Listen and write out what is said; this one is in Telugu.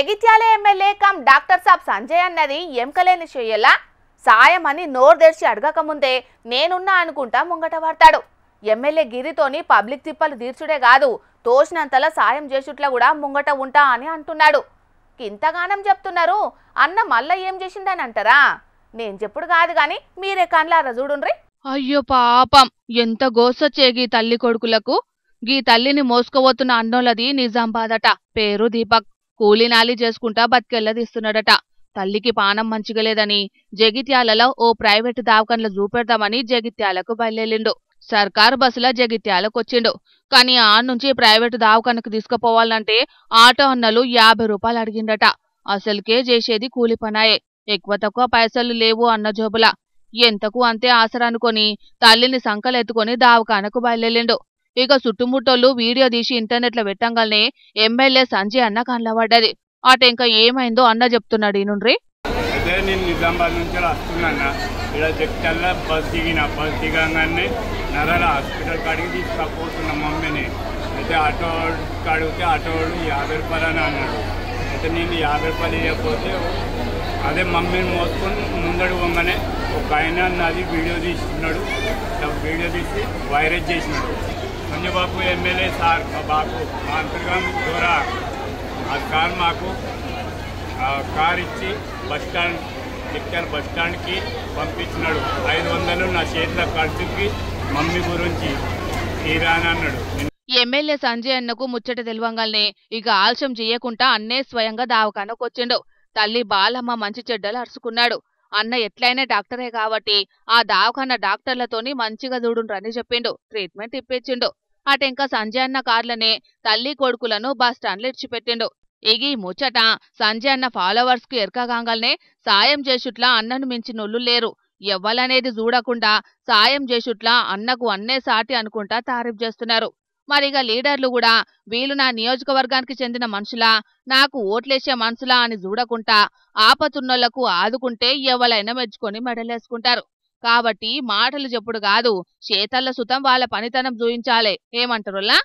జగిత్యాల ఎమ్మెల్యే కమ్ డాక్టర్ సాబ్ సంజయ్ అన్నది ఎంకలేని చెయ్యలా సాయం అని నోరు తెరిచి అడగకముందే నేనున్నా అనుకుంటా ముంగట పడతాడు. ఎమ్మెల్యే గిరితోని పబ్లిక్ తిప్పలు తీర్చుడే కాదు తోచినంతలా సాయం చేసుట్లా కూడా ముంగట ఉంటా అని అంటున్నాడు. ఇంతగానం చెప్తున్నారు అన్న మళ్ళా ఏం చేసిందని అంటారా? నేను చెప్పుడు కాదు గాని మీరే కన్లారా చూడుండ్రి. అయ్యో పాపం ఎంత గోసొచ్చే గీ తల్లి కొడుకులకు. గీ తల్లిని మోసుకుపోతున్న అన్నోలది నిజామాబాదట. పేరు దీపక్. కూలీనాలి చేసుకుంటా బతికెళ్లదీస్తున్నాడట. తల్లికి పానం మంచిగలేదని జగిత్యాలలో ఓ ప్రైవేటు దవాఖానలో చూపెడతామని జగిత్యాలకు బయలుదేరిండు. సర్కారు బస్సుల జగిత్యాలకొచ్చిండు. కానీ ఆ నుంచి ప్రైవేటు దవాఖానకు తీసుకుపోవాలంటే ఆటో అన్నలు 50 రూపాయలు అడిగిండట. అసలుకే చేసేది కూలి పనాయే. ఎక్కువ తక్కువ పైసలు లేవు అన్న జోబుల. ఎంతకు అంతే ఆసరనుకొని తల్లిని సంకలెత్తుకొని దవాఖానకు బయలుదేరిండు. ఇక చుట్టుముట్టోళ్ళు వీడియో తీసి ఇంటర్నెట్లో పెట్టంగానే ఎమ్మెల్యే సంజయ్ అన్న కనలబడ్డది. అటెంక ఏమైందో అన్న చెప్తున్నాడు. ఈనుండ్రి. అయితే నేను నిజామాబాద్ నుంచి వస్తున్నాను. ఇలా జగిత్యాల బస్ దిగంగానే నరాల హాస్పిటల్ కాడికి తీసుకపోతున్నా మమ్మీని. అయితే ఆటో అడిగితే ఆటోడు 50 రూపాయలు అని అన్నాడు. అయితే నేను 50 రూపాయలు ఇవ్వకపోతే అదే మమ్మీని మోసుకొని ముందడు పోగానే ఒక ఆయన నాది వీడియో తీస్తున్నాడు. వీడియో తీసి వైరల్ చేసినాడు. సంజయబాబు ఎమ్మెల్యే సార్ మా బాబు మా అంతర్గాం ద్వారా ఆ సార్ మాకు కార్ ఇచ్చి జగిత్యాల బస్ స్టాండ్కి పంపించినాడు. 500 నా చేతిలో ఖర్చుకి మమ్మీ గురించి తీరా అని అన్నాడు. ఎమ్మెల్యే సంజయ్ అన్నకు ముచ్చట తెలివంగానే ఇక ఆలస్యం చేయకుండా అన్నే స్వయంగా దవాఖానకు వచ్చిండు. తల్లి బాలమ్మ మంచి చెడ్డలు అరుచుకున్నాడు. అన్న ఎట్లయినా డాక్టరే కాబట్టి ఆ దవాఖాన డాక్టర్లతోని మంచిగా చూడుండ్రని చెప్పిండు. ట్రీట్మెంట్ ఇప్పించిండు. అటెంక సంజయ్ అన్న కార్లనే తల్లి కొడుకులను బస్ స్టాండ్లో ఇడిచిపెట్టిండు. ఇగి ముచ్చట సంజయ్ అన్న ఫాలోవర్స్ కు ఎరకగాంగల్నే సాయం చేసుట్లా అన్నను మించినోళ్ళు లేరు. ఎవ్వలనేది చూడకుండా సాయం చేసుట్లా అన్నకు అన్నే సాటి అనుకుంటా తారీఫ్ చేస్తున్నారు. మరిగా లీడర్లు కూడా వీళ్ళు నా నియోజకవర్గానికి చెందిన మనుషులా, నాకు ఓట్లేసే మనుషులా అని చూడకుండా ఆపతున్నోళ్లకు ఆదుకుంటే ఎవలైనా మెచ్చుకొని మెడలేసుకుంటారు. కాబట్టి మాటలు చెప్పుడు కాదు చేతల్ల సుతం వాళ్ళ పనితనం చూయించాలే. ఏమంటారులా?